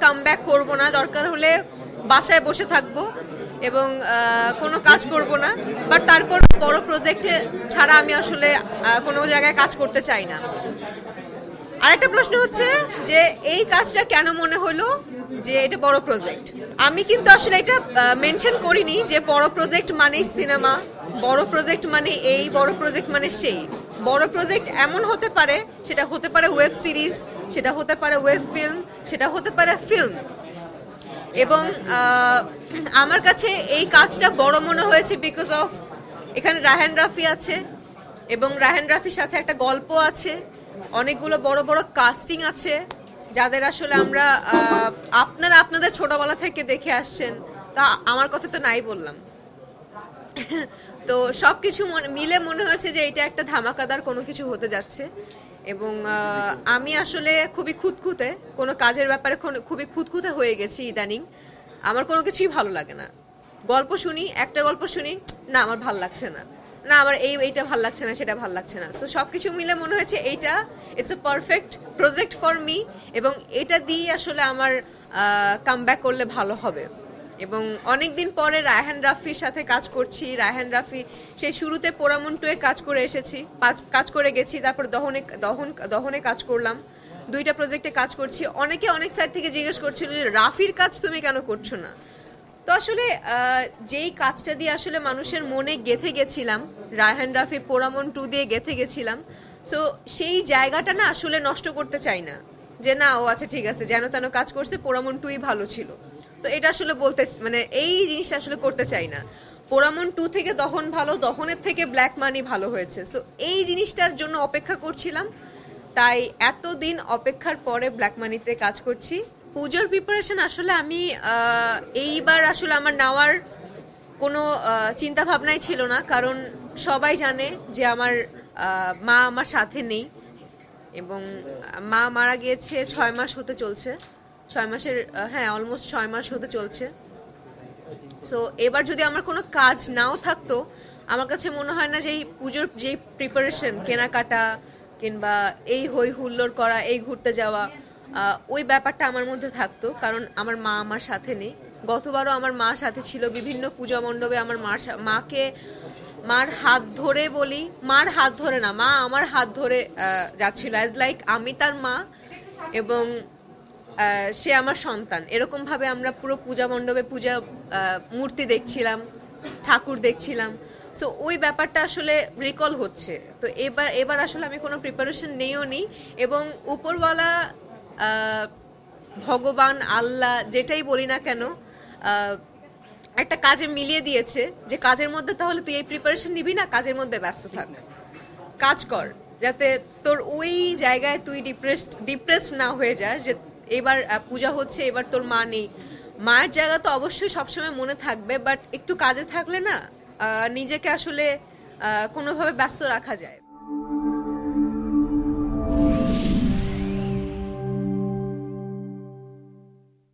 Comeback করব না, দরকার হলে বাসায় বসে থাকবো এবং কোনো কাজ করব না, বাট তারপর বড় প্রজেক্টে ছাড়া আমি আসলে কোনো জায়গায় কাজ করতে চাই না। আরেকটা প্রশ্ন হচ্ছে যে এই কাজটা কেন মনে হলো যে এটা বড় প্রজেক্ট। আমি কিন্তু আসলে এটা মেনশন করিনি যে বড় প্রজেক্ট মানেই সিনেমা, বড় প্রজেক্ট মানে এই, বড় প্রজেক্ট মানে সেই। বড় প্রজেক্ট এমন হতে পারে, সেটা হতে পারে ওয়েব সিরিজ, সেটা হতে পারে ওয়েব ফিল্ম, সেটা হতে পারে ফিল্ম। এবং আমার কাছে এই কাজটা বড় মনে হয়েছে বিকজ অফ এখানে রায়হান রাফি আছে এবং রায়হান রাফির সাথে একটা গল্প আছে, অনেকগুলো বড় বড় কাস্টিং আছে যাদের আসলে আমরা আপনারা আপনাদের ছোটবেলা থেকে দেখে আসছেন। তা আমার কথা তো নাই বললাম। তো সবকিছু মিলে মনে হয়েছে যে এটা একটা ধামাকাদার কোনো কিছু হতে যাচ্ছে এবং আমি আসলে খুবই খুঁতখুঁতে, কোনো কাজের ব্যাপারে খুবই খুঁতখুঁতে হয়ে গেছি ইদানিং। আমার কোনো কিছুই ভালো লাগে না। গল্প শুনি, একটা গল্প শুনি, না আমার ভাল লাগছে না, না আমার এইটা ভাল লাগছে না, সেটা ভাল লাগছে না। সো সবকিছু মিলে মনে হয়েছে এইটা it's a perfect project for me এবং এটা দিয়ে আসলে আমার কামব্যাক করলে ভালো হবে। এবং অনেকদিন পরে রায়হান রাফির সাথে কাজ করছি। রায়হান রাফি সেই শুরুতে পোড়ামন 2 এ কাজ করে এসেছি, কাজ করে গেছি, তারপর দহনে কাজ করলাম, 2টা প্রজেক্টে কাজ করছি। অনেকে অনেক সাইড থেকে জিজ্ঞেস করছিল যে রাফির কাজ তুমি কেন করছো না। তো আসলে যেই কাজটা দিয়ে আসলে মানুষের মনে গেঁথে গেছিলাম, রায়হান রাফির পোড়ামন 2 দিয়ে গেঁথে গেছিলাম, সো সেই জায়গাটা না আসলে নষ্ট করতে চাই না যে না ও আচ্ছা ঠিক আছে যেন তেন কাজ করছে, পোড়ামন 2ই ভালো ছিল। তো এটা আসলে বলতে মানে এই জিনিসটা আসলে করতে চাই না। পোড়ামন 2 থেকে দহন ভালো, দহনের থেকে ব্ল্যাক মানি ভালো হয়েছে। সো এই জিনিসটার জন্য অপেক্ষা করছিলাম, তাই এতদিন অপেক্ষার পরে ব্ল্যাক মানিতে কাজ করছি। পুজোর প্রিপারেশন আসলে আমি এইবার আসলে আমার নেওয়ার কোনো চিন্তা ভাবনাই ছিল না, কারণ সবাই জানে যে আমার মা আমার সাথে নেই এবং মা মারা গিয়েছে 6 মাস হতে চলছে, 6 মাসের হ্যাঁ অলমোস্ট 6 মাস হতে চলছে। সো এবার যদি আমার কোনো কাজ নাও থাকতো, আমার কাছে মনে হয় না যে এই পুজোর যে প্রিপারেশন, কেনাকাটা কিংবা এই হই হুল্লোড় করা, এই ঘুরতে যাওয়া, ওই ব্যাপারটা আমার মধ্যে থাকতো, কারণ আমার মা আমার সাথে নেই। গতবারও আমার মা সাথে ছিল, বিভিন্ন পূজা মণ্ডপে আমার মার হাত ধরে বলি, মার হাত ধরে না, মা আমার হাত ধরে যাচ্ছিল, অ্যাজ লাইক আমি তার মা এবং সে আমার সন্তান। এরকম ভাবে আমরা পুরো পূজা মণ্ডপে মূর্তি দেখছিলাম, ঠাকুর দেখছিলাম। সো ওই ব্যাপারটা আসলে রিকল হচ্ছে। তো এবার আসলে আমি কোনো প্রিপারেশন নেইও নি এবং উপরওয়ালা ভগবান আল্লাহ যেটাই বলি না কেন একটা কাজে মিলিয়ে দিয়েছে যে কাজের মধ্যে তাহলে তুই এই প্রিপারেশন নিবি না, কাজের মধ্যে ব্যস্ত থাক, কাজ কর, যাতে তোর ওই জায়গায় তুই ডিপ্রেসড না হয়ে যাস যে এবার পূজা হচ্ছে, এবার তোর মা নেই। মায়ের জায়গা তো অবশ্যই সবসময় মনে থাকবে, বাট একটু কাজে থাকলে না নিজেকে আসলে কোনোভাবে ব্যস্ত রাখা যায়।